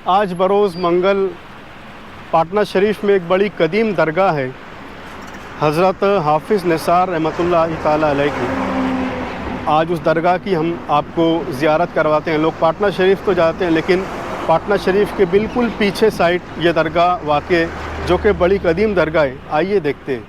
आज बरोज़ मंगल पाटना शरीफ में एक बड़ी कदीम दरगाह है हज़रत हाफिज़ निसार रहमतुल्लाह ताला अलैह की। आज उस दरगाह की हम आपको ज़ियारत करवाते हैं। लोग पाटना शरीफ तो जाते हैं, लेकिन पाटना शरीफ के बिल्कुल पीछे साइड ये दरगाह वाक़ है, जो कि बड़ी कदीम दरगाह है। आइए देखते हैं।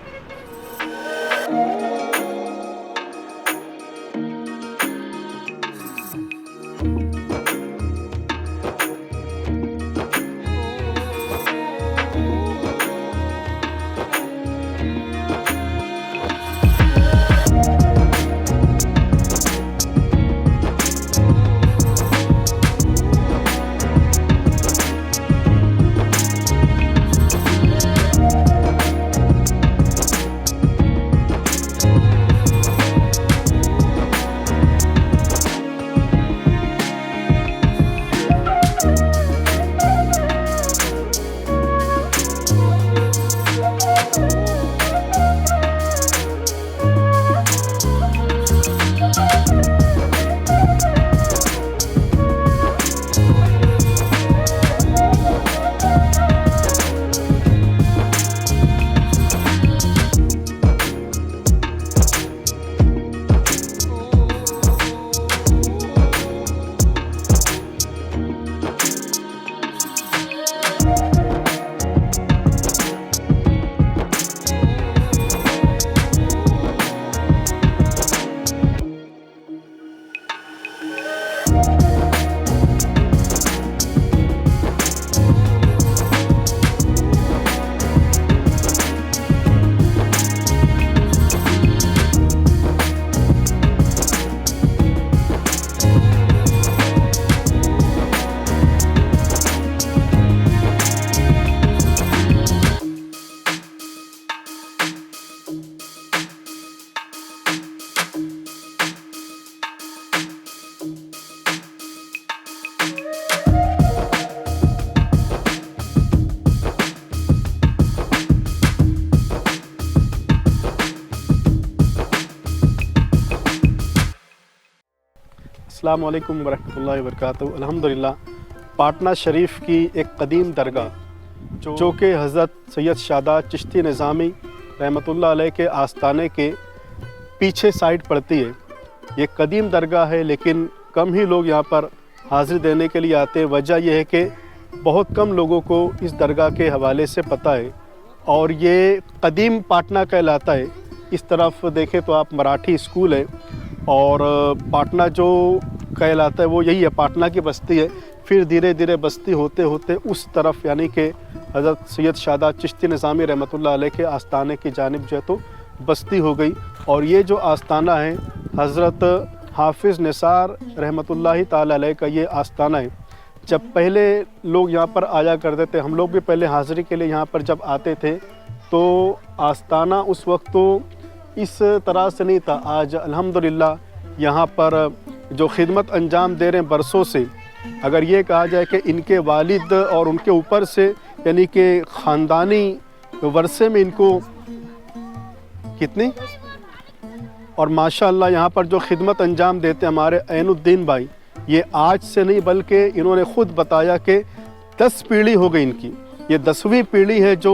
अस्सलामु अलैकुम वरहमतुल्लाहि वबरकातुहू। अल्हम्दुलिल्लाह, पाटना शरीफ की एक कदीम दरगाह जो कि हज़रत सैयद शादात चिश्ती निज़ामी रहमतुल्लाह अलैह के आस्ताने के पीछे साइड पड़ती है। ये कदीम दरगाह है, लेकिन कम ही लोग यहाँ पर हाज़िरी देने के लिए आते हैं। वजह यह है कि बहुत कम लोगों को इस दरगाह के हवाले से पता है, और ये कदीम पाटना कहलाता है। इस तरफ देखें तो आप मराठी स्कूल है, और पाटना जो कहलाता है वो यही है, पाटना की बस्ती है। फिर धीरे धीरे बस्ती होते होते उस तरफ, यानी कि हज़रत सैयद शादात चिश्ती निज़ामी रहमतुल्लाह अलैह के आस्ताने की जानिब जो है तो बस्ती हो गई। और ये जो आस्ताना है हज़रत हाफिज़ निसार रहमतुल्लाह ताला अलैह का ये आस्ताना है। जब पहले लोग यहाँ पर आया करते थे, हम लोग भी पहले हाज़िरी के लिए यहाँ पर जब आते थे, तो आस्ताना उस वक्त तो इस तरह से नहीं था। आज अल्हम्दुलिल्लाह यहाँ पर जो खिदमत अंजाम दे रहे हैं बरसों से, अगर ये कहा जाए कि इनके वालिद और उनके ऊपर से, यानी कि ख़ानदानी वर्से में इनको कितनी, और माशाअल्लाह यहाँ पर जो खिदमत अंजाम देते हैं हमारे ऐनुद्दीन भाई, ये आज से नहीं बल्कि इन्होंने ख़ुद बताया कि 10 पीढ़ी हो गई इनकी। ये 10वीं पीढ़ी है जो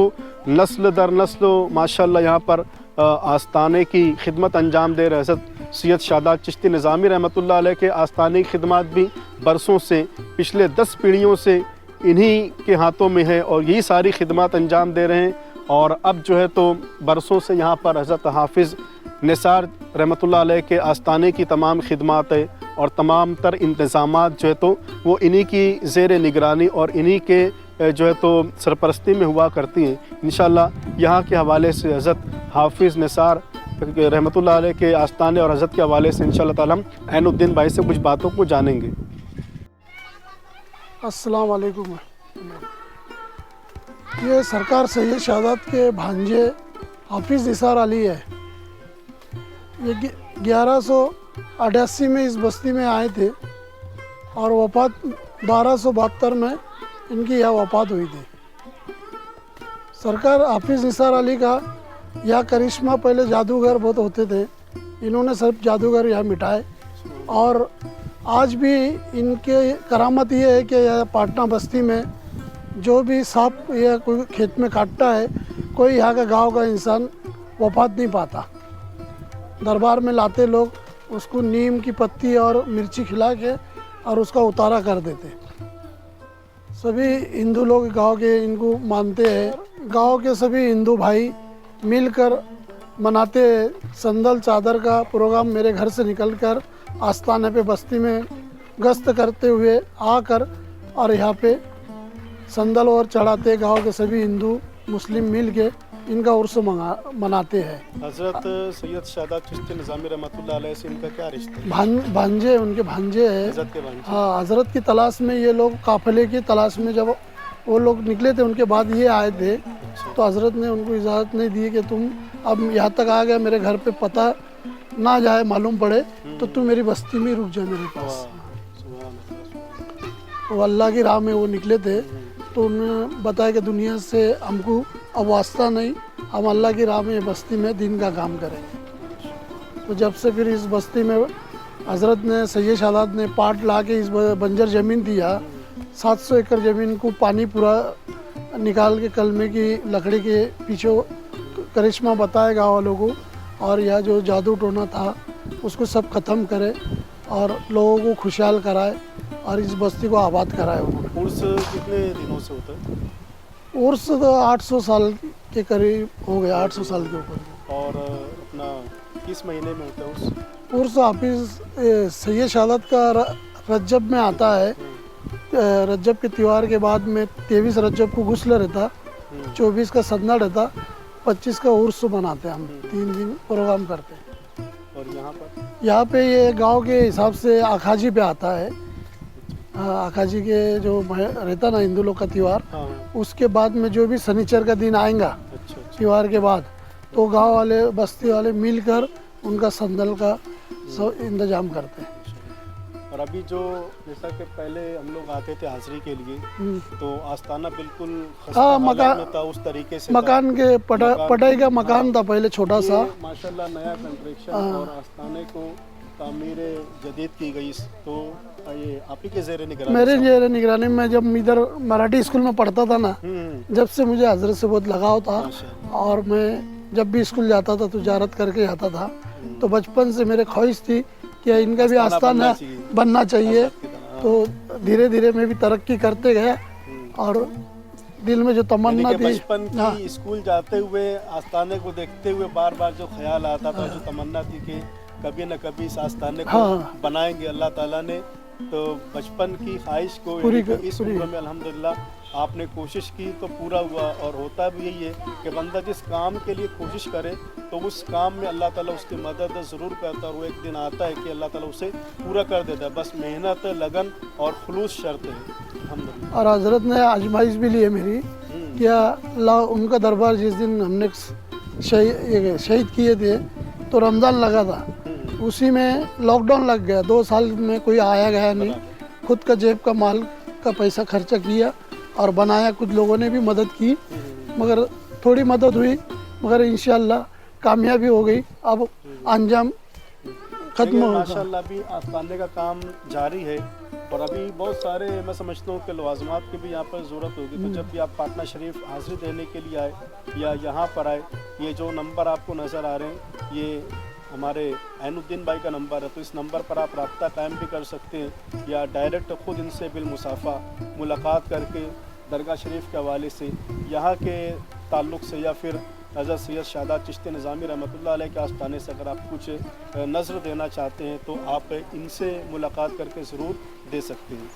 नस्ल दर नस्ल माशाअल्लाह यहाँ पर आस्ताने की खिदमत अंजाम दे रहे। हज़रत सैयद शादात चिश्ती निज़ामी रहमतुल्लाह अलैह के आस्ताने की खिदमत भी बरसों से, पिछले 10 पीढ़ियों से इन्हीं के हाथों में है, और यही सारी खिदमत अंजाम दे रहे हैं। और अब जो है तो बरसों से यहाँ पर हज़रत हाफिज़ निसार रहमतुल्लाह अलैह के आस्ताने की तमाम खिदमत है, और तमाम तर इंतज़ामात जो है तो वो इन्हीं की ज़ेर निगरानी और इन्हीं के जो है तो सरपरस्ती में हुआ करती हैं। इंशाअल्लाह यहाँ के हवाले से हज़रत हाफिज़ निसार रहमतुल्लाह अलैह के आस्ताने और हज़रत के हवाले से इंशाअल्लाह ताला हम ऐनुद्दीन भाई से कुछ बातों को जानेंगे। अस्सलाम वालेकुम। ये सरकार सैयद शादात के भांजे हाफिज़ निसार अली है। ये 1188 में इस बस्ती में आए थे, और वफ़ात 1272 में इनकी यह वफ़ात हुई थी। सरकार हाफिज़ निसार अली का यह करिश्मा, पहले जादूगर बहुत होते थे, इन्होंने सब जादूगर यहाँ मिटाए, और आज भी इनके करामत ये है कि यह पाटना बस्ती में जो भी सांप या कोई खेत में काटता है, कोई यहाँ का गांव का इंसान वफात नहीं पाता। दरबार में लाते लोग, उसको नीम की पत्ती और मिर्ची खिला के और उसका उतारा कर देते। सभी हिंदू लोग गांव के इनको मानते हैं। गांव के सभी हिंदू भाई मिलकर मनाते हैं। संदल चादर का प्रोग्राम मेरे घर से निकलकर आस्थाने पे बस्ती में गश्त करते हुए आकर और यहाँ पे संदल और चढ़ाते। गांव के सभी हिंदू मुस्लिम मिल के इनका उर्स मनाते हैं। हज़रत सैयद शादात चिश्ती निज़ामी रहमतुल्लाह अलैह से इनका क्या रिश्ता है? भांजे, उनके भांजे हैं। हज़रत के भांजे। हाँ, हजरत की तलाश में ये लोग, काफिले की तलाश में जब वो लोग निकले थे, उनके बाद ये आए थे। तो हजरत ने उनको इजाज़त नहीं दी कि तुम अब यहाँ तक आ गया, मेरे घर पे पता ना जाए, मालूम पड़े, तो तुम मेरी बस्ती में रुक जा मेरे पास। तो अल्लाह की राह में वो निकले थे। तो उन्होंने बताया कि दुनिया से हमको अब वास्ता नहीं, हम अल्लाह की राह में बस्ती में दिन का काम करेंगे। तो जब से फिर इस बस्ती में हजरत ने, सैयद शादात ने पाट ला के इस बंजर ज़मीन दिया। 700 एकड़ ज़मीन को पानी पूरा निकाल के कलमे की लकड़ी के पीछे करिश्मा बताए गाँव वालों को, और यह जो जादू टोना था उसको सब ख़त्म करे और लोगों को खुशहाल कराए और इस बस्ती को आबाद कराए उन्होंने। उर्स कितने दिनों से होता है? उर्स तो 800 साल के करीब हो गया, 800 साल के ऊपर। और अपना किस महीने में होता है उर्स? उर्स हाफिज़ सैयद शादात का रजब में आता है। रजब के त्यौहार के बाद में 23 रजब को गुस्ल रहता, 24 का सदना रहता, 25 का उर्स मनाते हैं हम। 3 दिन प्रोग्राम करते हैं। और यहाँ पे ये गांव के हिसाब से आखाजी पे आता है। आखाजी के जो रहता ना हिंदू लोग का त्यौहार, उसके बाद में जो भी शनिचर का दिन आएगा त्यौहार के बाद, तो गांव वाले, बस्ती वाले मिलकर उनका संदल का सब इंतजाम करते हैं। और अभी जो जैसा कि पहले हम लोग आते थे हाजिरी के लिए, तो आस्थाना बिल्कुल हाँ, मकान में था, उस तरीके से मकान था। के पटाई का मकान था पहले, छोटा सा। माशाल्लाह नया कंस्ट्रक्शन और आस्थाने को तामीर जदीद की गई। तो ये आप ही के ज़ेरे निगरानी? मेरे ज़ेरे निगरानी में, जब इधर मराठी स्कूल में पढ़ता था ना, जब से मुझे हजरत से बहुत लगाव था। और मैं जब भी स्कूल जाता था तो ज़ियारत करके आता था। तो बचपन से मेरे ख्वाहिश थी कि इनका भी आस्थाना बनना चाहिए। तो धीरे धीरे मैं भी तरक्की करते गया और दिल में जो तमन्ना थी, बचपन की स्कूल जाते हुए आस्थाने को देखते हुए बार बार जो ख्याल आता था, जो तमन्ना थी कि कभी न कभी इस आस्थाने को बनाएंगे अल्लाह ताला ने, तो बचपन की ख्वाहिश को इस उम्र में अल्हम्दुलिल्लाह आपने कोशिश की तो पूरा हुआ। और होता भी यही है कि बंदा जिस काम के लिए कोशिश करे तो उस काम में अल्लाह ताला उसकी मदद ज़रूर करता है, और वो एक दिन आता है कि अल्लाह ताला उसे पूरा कर देता है। बस मेहनत, लगन और खुलूस शर्त है अल्हम्दुलिल्लाह। और हजरत ने आजमाइश भी ली है मेरी, क्या अल्लाह, उनका दरबार जिस दिन हमने शहीद किए थे तो रमज़ान लगा था, उसी में लॉकडाउन लग गया। 2 साल में कोई आया गया नहीं। खुद का जेब का माल का पैसा खर्चा किया और बनाया। कुछ लोगों ने भी मदद की, मगर थोड़ी मदद हुई, मगर इंशाअल्लाह कामयाबी हो गई। अब अंजाम खत्म होगा। माशाअल्लाह अभी आस्थाने का काम जारी है और अभी बहुत सारे, मैं समझता हूँ कि लवाजमात की भी यहाँ पर ज़रूरत होगी। तो जब भी आप पाटना शरीफ हाजिरी देने के लिए आए या यहाँ पर आए, ये जो नंबर आपको नज़र आ रहे हैं, ये हमारे ऐनुद्दीन भाई का नंबर है। तो इस नंबर पर आप रब्ता कायम भी कर सकते हैं या डायरेक्ट ख़ुद इनसे बिलमुसाफ़ा मुलाकात करके दरगाह शरीफ के हवाले से, यहाँ के ताल्लुक़ से, या फिर हज़रत सैयद शादात चिश्ती निज़ामी रहमतुल्लाह अलैह के आस्थाने से अगर आप कुछ नज़र देना चाहते हैं तो आप इनसे मुलाकात करके ज़रूर दे सकते हैं।